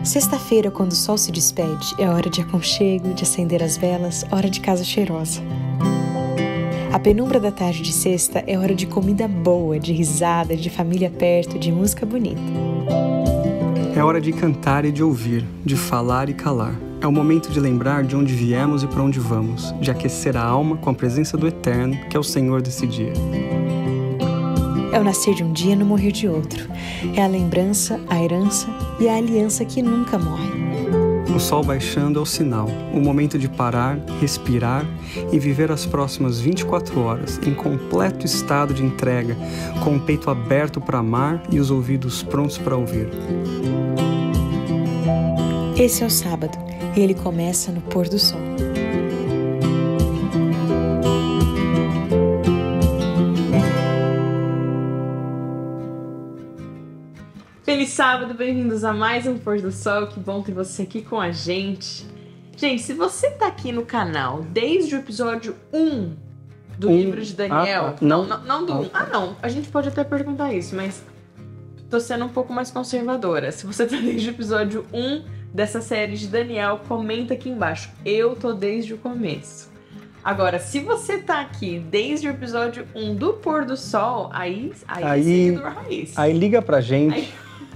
Sexta-feira, quando o sol se despede, é hora de aconchego, de acender as velas, hora de casa cheirosa. A penumbra da tarde de sexta é hora de comida boa, de risada, de família perto, de música bonita. É hora de cantar e de ouvir, de falar e calar. É o momento de lembrar de onde viemos e para onde vamos, de aquecer a alma com a presença do Eterno, que é o Senhor desse dia. É o nascer de um dia e no morrer de outro. É a lembrança, a herança e a aliança que nunca morre. O sol baixando é o sinal, o momento de parar, respirar e viver as próximas 24 horas em completo estado de entrega, com o peito aberto para amar e os ouvidos prontos para ouvir. Esse é o sábado e ele começa no pôr do sol. Feliz sábado, bem-vindos a mais um Pôr do Sol, que bom ter você aqui com a gente. Gente, se você tá aqui no canal desde o episódio 1 do livro de Daniel... Não do 1. Não, a gente pode até perguntar isso, mas tô sendo um pouco mais conservadora. Se você tá desde o episódio 1 dessa série de Daniel, comenta aqui embaixo. Eu tô desde o começo. Agora, se você tá aqui desde o episódio 1 do Pôr do Sol, aí é seguidor raiz. Aí liga pra gente,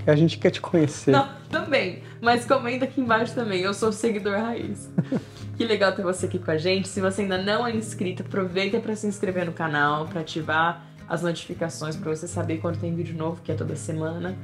que a gente quer te conhecer. Não, também. Mas comenta aqui embaixo também. Eu sou seguidor raiz. Que legal ter você aqui com a gente. Se você ainda não é inscrito, aproveita para se inscrever no canal, para ativar as notificações, para você saber quando tem vídeo novo, que é toda semana.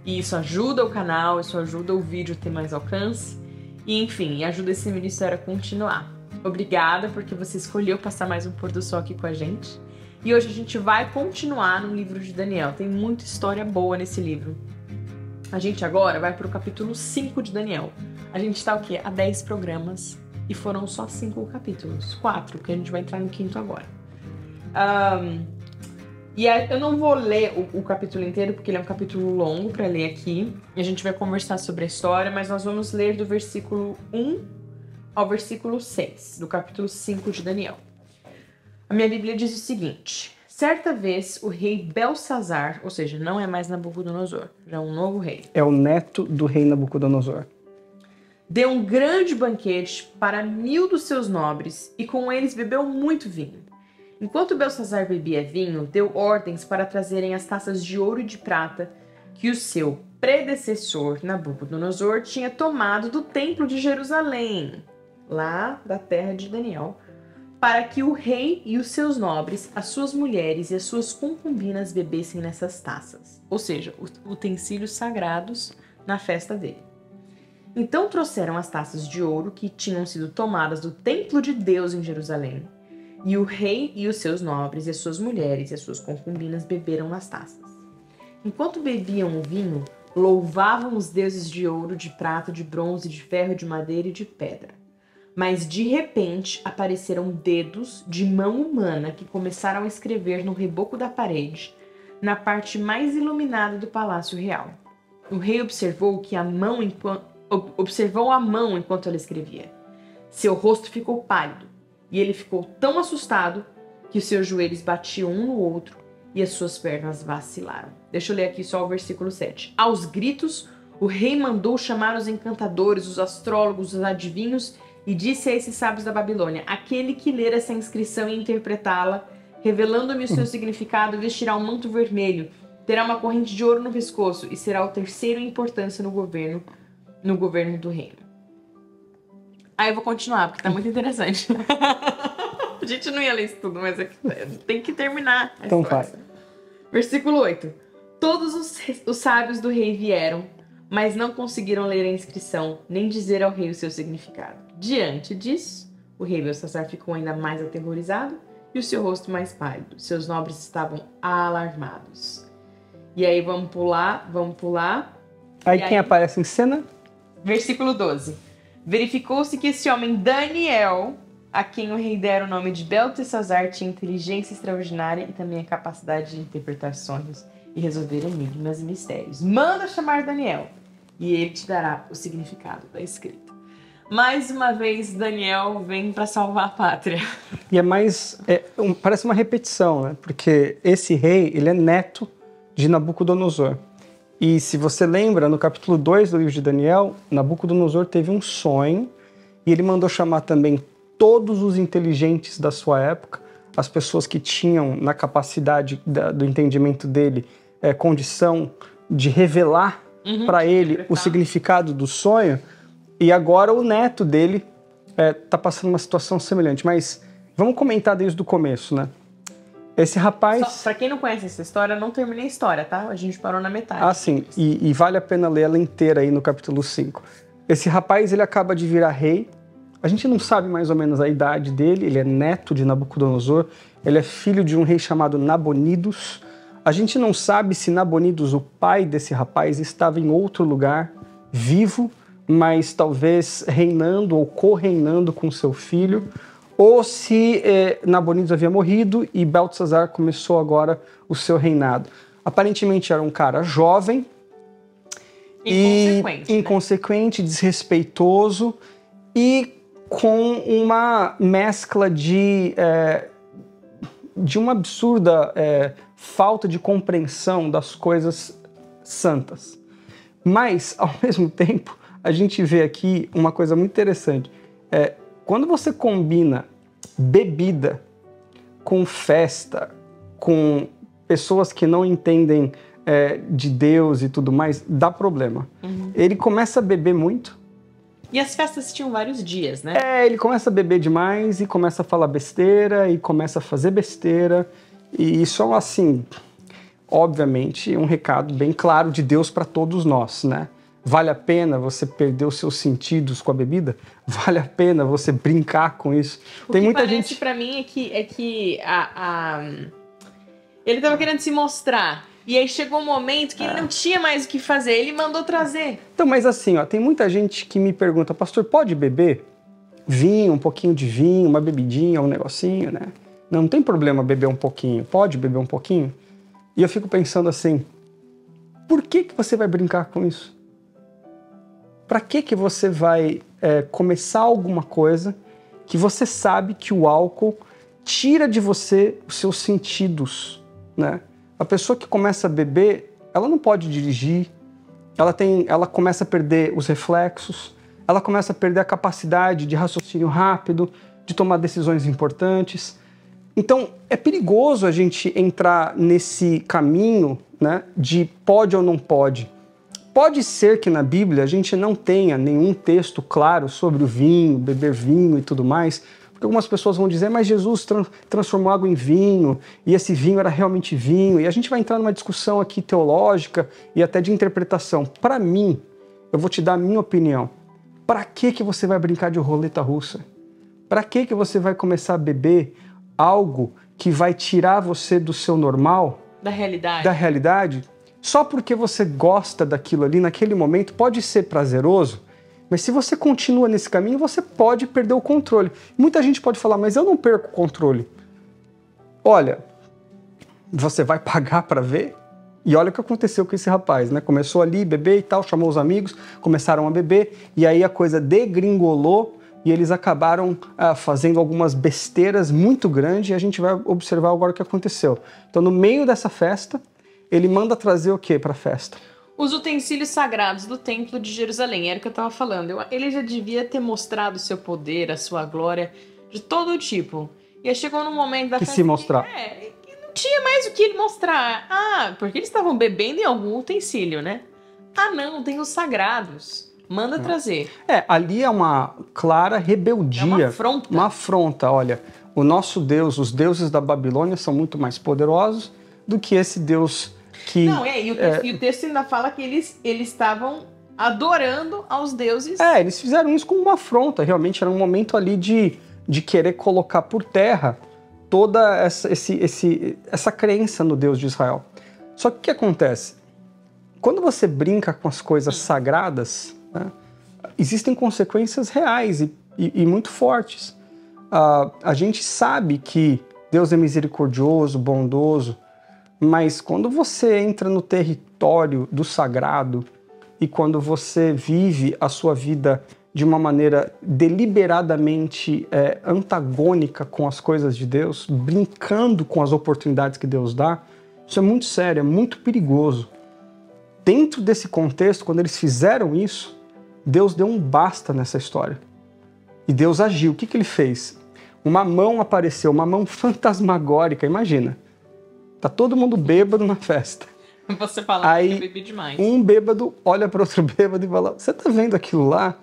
E isso ajuda o canal, isso ajuda o vídeo a ter mais alcance. E enfim, ajuda esse ministério a continuar. Obrigada porque você escolheu passar mais um pôr do sol aqui com a gente. E hoje a gente vai continuar no livro de Daniel. Tem muita história boa nesse livro. A gente agora vai para o capítulo 5 de Daniel. A gente está o quê? Há 10 programas e foram só 5 capítulos. 4, porque a gente vai entrar no 5º agora. Eu não vou ler o capítulo inteiro, porque ele é um capítulo longo para ler aqui. E a gente vai conversar sobre a história, mas nós vamos ler do versículo 1 ao versículo 6, do capítulo 5 de Daniel. A minha Bíblia diz o seguinte... Certa vez, o rei Belsazar, ou seja, não é mais Nabucodonosor, já é um novo rei. É o neto do rei Nabucodonosor. Deu um grande banquete para 1000 dos seus nobres e com eles bebeu muito vinho. Enquanto Belsazar bebia vinho, deu ordens para trazerem as taças de ouro e de prata que o seu predecessor, Nabucodonosor, tinha tomado do templo de Jerusalém, lá da terra de Daniel, para que o rei e os seus nobres, as suas mulheres e as suas concubinas bebessem nessas taças, ou seja, utensílios sagrados na festa dele. Então trouxeram as taças de ouro que tinham sido tomadas do templo de Deus em Jerusalém, e o rei e os seus nobres e as suas mulheres e as suas concubinas beberam nas taças. Enquanto bebiam o vinho, louvavam os deuses de ouro, de prata, de bronze, de ferro, de madeira e de pedra. Mas de repente apareceram dedos de mão humana que começaram a escrever no reboco da parede, na parte mais iluminada do palácio real. O rei observou a mão enquanto ela escrevia. Seu rosto ficou pálido e ele ficou tão assustado que os seus joelhos batiam um no outro e as suas pernas vacilaram. Deixa eu ler aqui só o versículo 7. Aos gritos, o rei mandou chamar os encantadores, os astrólogos, os adivinhos e disse a esses sábios da Babilônia: aquele que ler essa inscrição e interpretá-la, revelando-me o seu significado, vestirá um manto vermelho, terá uma corrente de ouro no pescoço e será o terceiro em importância no governo do reino. Aí eu vou continuar, porque tá muito interessante. A gente não ia ler isso tudo, mas tem que terminar a então história. vai. Versículo 8. Todos os sábios do rei vieram, mas não conseguiram ler a inscrição, nem dizer ao rei o seu significado. Diante disso, o rei Belsazar ficou ainda mais aterrorizado e o seu rosto mais pálido. Seus nobres estavam alarmados. E aí, vamos pular. Aí quem aparece em cena? Versículo 12. Verificou-se que esse homem Daniel, a quem o rei dera o nome de Beltesazar, tinha inteligência extraordinária e também a capacidade de interpretar sonhos e resolver enigmas e mistérios. Manda chamar Daniel e ele te dará o significado da escrita. Mais uma vez, Daniel vem para salvar a pátria. E parece uma repetição, né? Porque esse rei, ele é neto de Nabucodonosor. E se você lembra, no capítulo 2 do livro de Daniel, Nabucodonosor teve um sonho e ele mandou chamar também todos os inteligentes da sua época, as pessoas que tinham na capacidade do entendimento dele condição de revelar para ele o significado do sonho, e agora o neto dele está passando uma situação semelhante. Mas vamos comentar desde o começo, né? Esse rapaz... Para quem não conhece essa história, não terminei a história, tá? A gente parou na metade. Ah, sim. E vale a pena ler ela inteira aí no capítulo 5. Esse rapaz, ele acaba de virar rei. A gente não sabe mais ou menos a idade dele. Ele é neto de Nabucodonosor. Ele é filho de um rei chamado Nabonidos. A gente não sabe se Nabonidos, o pai desse rapaz, estava em outro lugar, vivo, mas talvez reinando ou co-reinando com seu filho, ou se Nabonidos havia morrido e Beltesazar começou agora o seu reinado. Aparentemente era um cara jovem, inconsequente, desrespeitoso e com uma mescla de uma absurda falta de compreensão das coisas santas. Mas, ao mesmo tempo, a gente vê aqui uma coisa muito interessante. Quando você combina bebida com festa, com pessoas que não entendem de Deus e tudo mais, dá problema. Ele começa a beber muito. E as festas tinham vários dias, né? Ele começa a beber demais e começa a falar besteira e começa a fazer besteira. E isso é, assim, obviamente, um recado bem claro de Deus para todos nós, né? Vale a pena você perder os seus sentidos com a bebida? Vale a pena você brincar com isso? Tem muita gente... para mim é que ele estava querendo se mostrar. E aí chegou um momento que ele não tinha mais o que fazer, ele mandou trazer. Então, mas assim, ó, tem muita gente que me pergunta, pastor, pode beber vinho, um pouquinho de vinho, uma bebidinha, um negocinho, né? Não tem problema beber um pouquinho, pode beber um pouquinho? E eu fico pensando assim, por que você vai brincar com isso? Para que você vai começar alguma coisa que você sabe que o álcool tira de você os seus sentidos, né? A pessoa que começa a beber, ela não pode dirigir, ela começa a perder os reflexos, ela começa a perder a capacidade de raciocínio rápido, de tomar decisões importantes. Então, é perigoso a gente entrar nesse caminho, né, de pode ou não pode. Pode ser que na Bíblia a gente não tenha nenhum texto claro sobre o vinho, beber vinho e tudo mais, porque algumas pessoas vão dizer, mas Jesus transformou água em vinho, e esse vinho era realmente vinho, e a gente vai entrar numa discussão aqui teológica e até de interpretação. Para mim, eu vou te dar a minha opinião. Para que você vai brincar de roleta russa? Para que você vai começar a beber algo que vai tirar você do seu normal? Da realidade. Da realidade? Só porque você gosta daquilo ali naquele momento, pode ser prazeroso, mas se você continua nesse caminho, você pode perder o controle. Muita gente pode falar, mas eu não perco o controle. Olha, você vai pagar para ver? E olha o que aconteceu com esse rapaz, né? Começou ali a beber e tal, chamou os amigos, começaram a beber, e aí a coisa degringolou, e eles acabaram fazendo algumas besteiras muito grandes, e a gente vai observar agora o que aconteceu. Então, no meio dessa festa, ele manda trazer o que para a festa? Os utensílios sagrados do Templo de Jerusalém, era o que eu estava falando. Ele já devia ter mostrado o seu poder, a sua glória, de todo tipo. E aí chegou num momento da festa se mostrar. Que não tinha mais o que ele mostrar. Porque eles estavam bebendo em algum utensílio, né? Não, tem os sagrados. Manda trazer. Ali é uma clara rebeldia. É uma afronta. Uma afronta, olha. O nosso Deus, os deuses da Babilônia são muito mais poderosos do que esse Deus que... Não, e o texto ainda fala que eles estavam adorando aos deuses. Eles fizeram isso com uma afronta. Realmente era um momento ali de querer colocar por terra toda essa crença no Deus de Israel. Só que o que acontece? Quando você brinca com as coisas sagradas, né, existem consequências reais e muito fortes. A gente sabe que Deus é misericordioso, bondoso, mas quando você entra no território do sagrado e quando você vive a sua vida de uma maneira deliberadamente antagônica com as coisas de Deus, brincando com as oportunidades que Deus dá, isso é muito sério, é muito perigoso. dentro desse contexto, quando eles fizeram isso, Deus deu um basta nessa história. E Deus agiu. O que ele fez? Uma mão apareceu, uma mão fantasmagórica, imagina. Tá todo mundo bêbado na festa. Você fala aí, que eu bebi demais. Um bêbado olha para outro bêbado e fala, você tá vendo aquilo lá?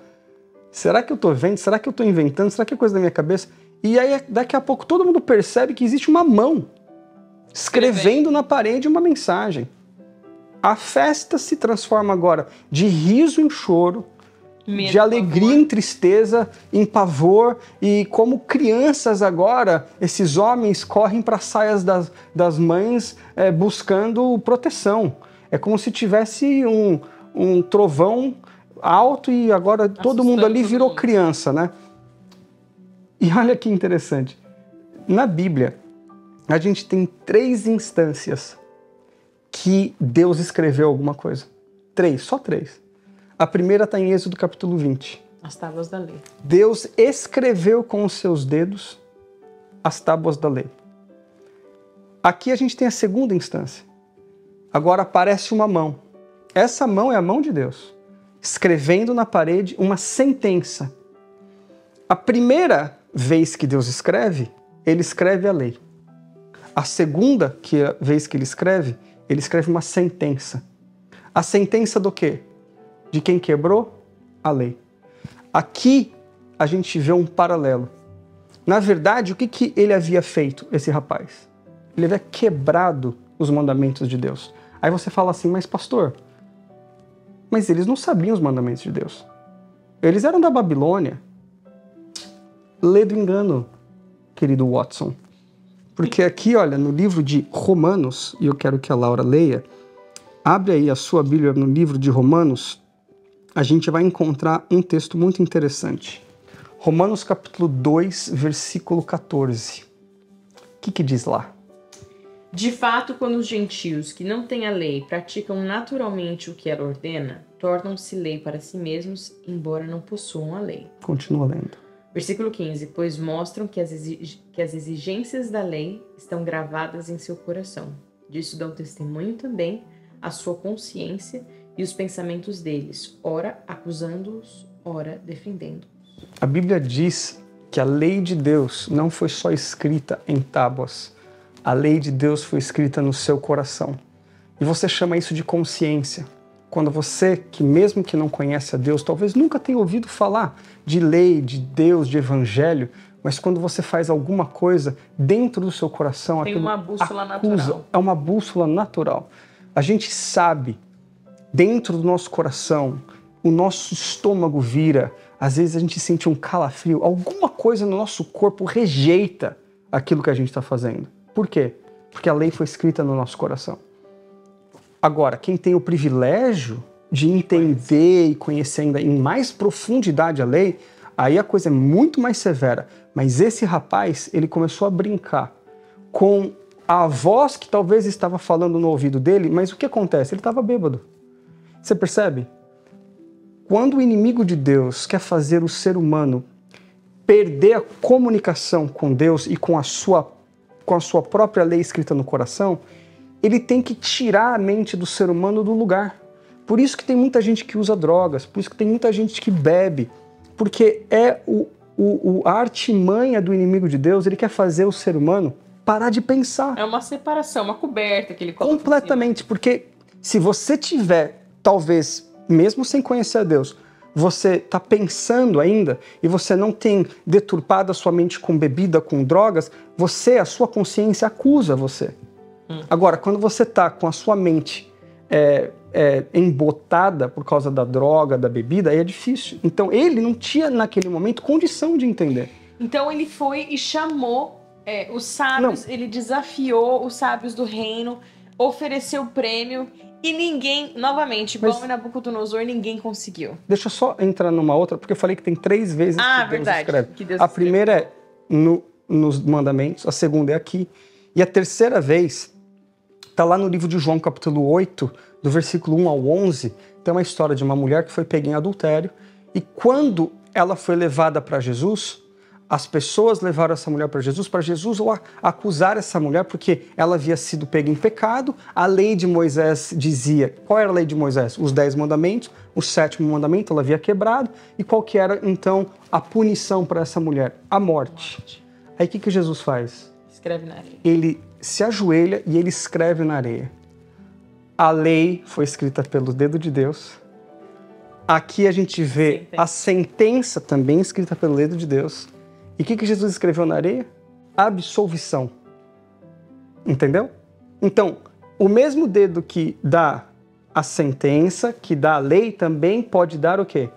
Será que eu tô vendo? Será que eu tô inventando? Será que é coisa da minha cabeça? E aí, daqui a pouco, todo mundo percebe que existe uma mão escrevendo na parede uma mensagem. A festa se transforma agora de riso em choro, de alegria em tristeza, em pavor, e como crianças agora, esses homens correm para as saias das mães buscando proteção. É como se tivesse um trovão alto e agora todo mundo ali virou criança, né? E olha que interessante. Na Bíblia, a gente tem 3 instâncias que Deus escreveu alguma coisa. 3, só 3. A primeira está em Êxodo capítulo 20. As tábuas da lei. Deus escreveu com os seus dedos as tábuas da lei. Aqui a gente tem a segunda instância. Agora aparece uma mão. Essa mão é a mão de Deus, escrevendo na parede uma sentença. A primeira vez que Deus escreve, ele escreve a lei. A segunda vez que ele escreve uma sentença. A sentença do quê? De quem quebrou a lei. Aqui a gente vê um paralelo. Na verdade, o que ele havia feito, esse rapaz? Ele havia quebrado os mandamentos de Deus. Aí você fala assim, mas pastor, mas eles não sabiam os mandamentos de Deus. Eles eram da Babilônia. Lê do engano, querido Watson. Porque aqui, olha, no livro de Romanos, e eu quero que a Laura leia, abre aí a sua Bíblia no livro de Romanos, a gente vai encontrar um texto muito interessante. Romanos capítulo 2, versículo 14. O que diz lá? De fato, quando os gentios que não têm a lei praticam naturalmente o que ela ordena, tornam-se lei para si mesmos, embora não possuam a lei. Continua lendo. Versículo 15. Pois mostram que as exigências da lei estão gravadas em seu coração. Disso dão testemunho também a sua consciência e os pensamentos deles, ora acusando-os, ora defendendo-os. A Bíblia diz que a lei de Deus não foi só escrita em tábuas. A lei de Deus foi escrita no seu coração. E você chama isso de consciência. Quando você, que mesmo que não conhece a Deus, talvez nunca tenha ouvido falar de lei, de Deus, de evangelho, mas quando você faz alguma coisa dentro do seu coração, tem uma bússola acusa, natural. É uma bússola natural. A gente sabe, dentro do nosso coração, o nosso estômago vira, às vezes a gente sente um calafrio, alguma coisa no nosso corpo rejeita aquilo que a gente está fazendo. Por quê? Porque a lei foi escrita no nosso coração. Agora, quem tem o privilégio de entender e conhecer ainda em mais profundidade a lei, aí a coisa é muito mais severa. Mas esse rapaz, ele começou a brincar com a voz que talvez estava falando no ouvido dele, mas o que acontece? Ele estava bêbado. Você percebe? Quando o inimigo de Deus quer fazer o ser humano perder a comunicação com Deus e com a sua própria lei escrita no coração, ele tem que tirar a mente do ser humano do lugar. Por isso que tem muita gente que usa drogas, por isso que tem muita gente que bebe, porque é a artimanha do inimigo de Deus, ele quer fazer o ser humano parar de pensar. É uma separação, uma coberta que ele coloca. Completamente, porque se você tiver, talvez, mesmo sem conhecer a Deus, você está pensando ainda e você não tem deturpado a sua mente com bebida, com drogas, a sua consciência acusa você. Agora, quando você está com a sua mente embotada por causa da droga, da bebida, aí é difícil. Então, ele não tinha, naquele momento, condição de entender. Então, ele foi e chamou os sábios, ele desafiou os sábios do reino, ofereceu prêmio e ninguém, novamente, igual em Nabucodonosor, ninguém conseguiu. Deixa eu só entrar numa outra, porque eu falei que tem 3 vezes que Deus escreve. Que Deus a primeira é nos mandamentos, a segunda é aqui, e a terceira vez está lá no livro de João, capítulo 8, do versículo 1 ao 11, tem uma história de uma mulher que foi pega em adultério, e quando ela foi levada para Jesus, as pessoas levaram essa mulher para Jesus acusar essa mulher porque ela havia sido pega em pecado. A lei de Moisés dizia, qual era a lei de Moisés? Os 10 mandamentos, o 7º mandamento ela havia quebrado. E qual que era, então, a punição para essa mulher? A morte. Aí o que Jesus faz? Escreve na areia. Ele se ajoelha e ele escreve na areia. A lei foi escrita pelo dedo de Deus. Aqui a gente vê a sentença também escrita pelo dedo de Deus. E o que Jesus escreveu na areia? Absolvição. Entendeu? Então, o mesmo dedo que dá a sentença, que dá a lei, também pode dar o quê?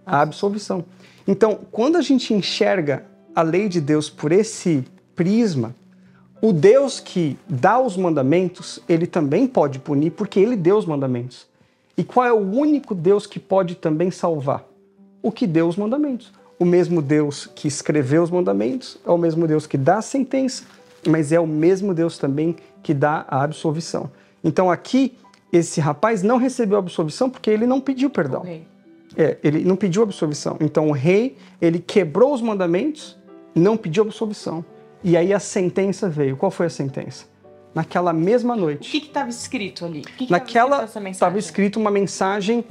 A absolvição. Então, quando a gente enxerga a lei de Deus por esse prisma, o Deus que dá os mandamentos, ele também pode punir, porque ele deu os mandamentos. E qual é o único Deus que pode também salvar? O que deu os mandamentos. O mesmo Deus que escreveu os mandamentos, é o mesmo Deus que dá a sentença, mas é o mesmo Deus também que dá a absolvição. Então aqui, esse rapaz não recebeu a absolvição porque ele não pediu perdão. Ele não pediu absolvição. Então o rei, ele quebrou os mandamentos, não pediu absolvição. E aí a sentença veio. Qual foi a sentença? Naquela mesma noite. O que estava escrito ali? Naquela estava escrito uma mensagem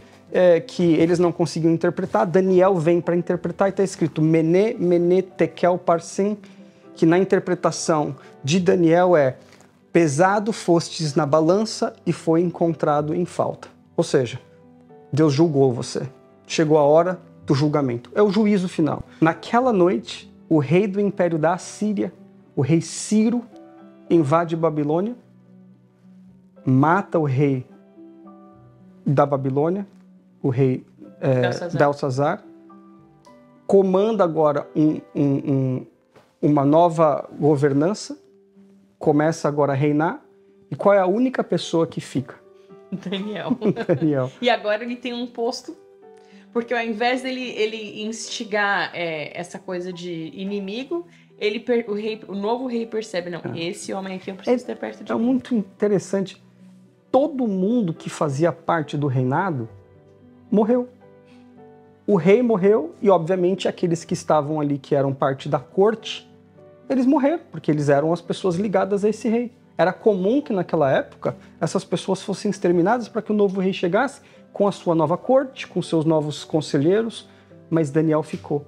que eles não conseguiam interpretar. Daniel vem para interpretar e está escrito Mene, Mene, Tekel, Parsim, que na interpretação de Daniel é pesado fostes na balança e foi encontrado em falta. Ou seja, Deus julgou você. Chegou a hora do julgamento. É o juízo final. Naquela noite, o rei do império da Assíria, o rei Ciro, invade Babilônia, mata o rei da Babilônia, o rei Belsazar, comanda agora uma nova governança, começa agora a reinar, e qual é a única pessoa que fica? Daniel. Daniel. E agora ele tem um posto, porque ao invés dele instigar essa coisa de inimigo, o novo rei percebe, não, esse homem aqui eu preciso ter perto de mim. É muito interessante. Todo mundo que fazia parte do reinado morreu. O rei morreu e, obviamente, aqueles que estavam ali, que eram parte da corte, eles morreram, porque eles eram as pessoas ligadas a esse rei. Era comum que, naquela época, essas pessoas fossem exterminadas para que o novo rei chegasse com a sua nova corte, com seus novos conselheiros, mas Daniel ficou.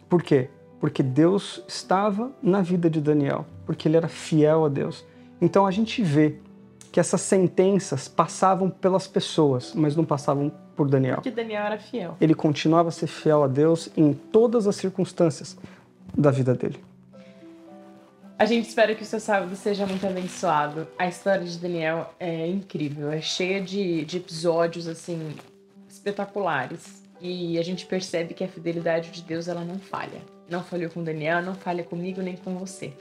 Por quê? Porque Deus estava na vida de Daniel, porque ele era fiel a Deus. Então a gente vê que essas sentenças passavam pelas pessoas, mas não passavam por Daniel. Porque Daniel era fiel. Ele continuava a ser fiel a Deus em todas as circunstâncias da vida dele. A gente espera que o seu sábado seja muito abençoado. A história de Daniel é incrível, é cheia de episódios assim espetaculares. E a gente percebe que a fidelidade de Deus ela não falha. Não falhou com Daniel, não falha comigo nem com você.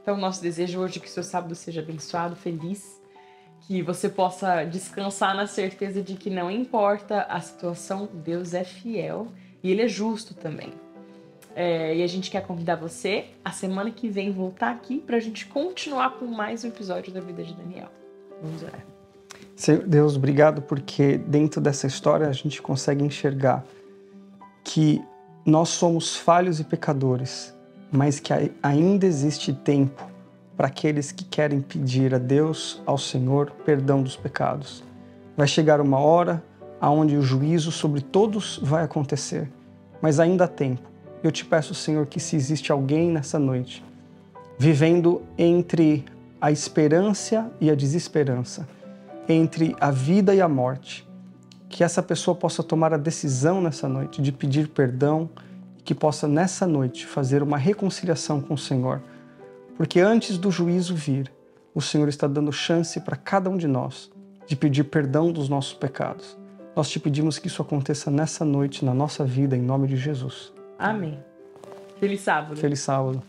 Então o nosso desejo hoje é que o seu sábado seja abençoado, feliz, que você possa descansar na certeza de que não importa a situação, Deus é fiel e Ele é justo também. E a gente quer convidar você a semana que vem voltar aqui para a gente continuar com mais um episódio da vida de Daniel. Vamos orar. Senhor Deus, obrigado porque dentro dessa história a gente consegue enxergar que nós somos falhos e pecadores, mas que ainda existe tempo para aqueles que querem pedir a Deus, ao Senhor, perdão dos pecados. Vai chegar uma hora onde o juízo sobre todos vai acontecer, mas ainda há tempo. Eu te peço, Senhor, que se existe alguém nessa noite vivendo entre a esperança e a desesperança, entre a vida e a morte, que essa pessoa possa tomar a decisão nessa noite de pedir perdão e que possa nessa noite fazer uma reconciliação com o Senhor. Porque antes do juízo vir, o Senhor está dando chance para cada um de nós de pedir perdão dos nossos pecados. Nós te pedimos que isso aconteça nessa noite, na nossa vida, em nome de Jesus. Amém. Feliz sábado. Feliz sábado.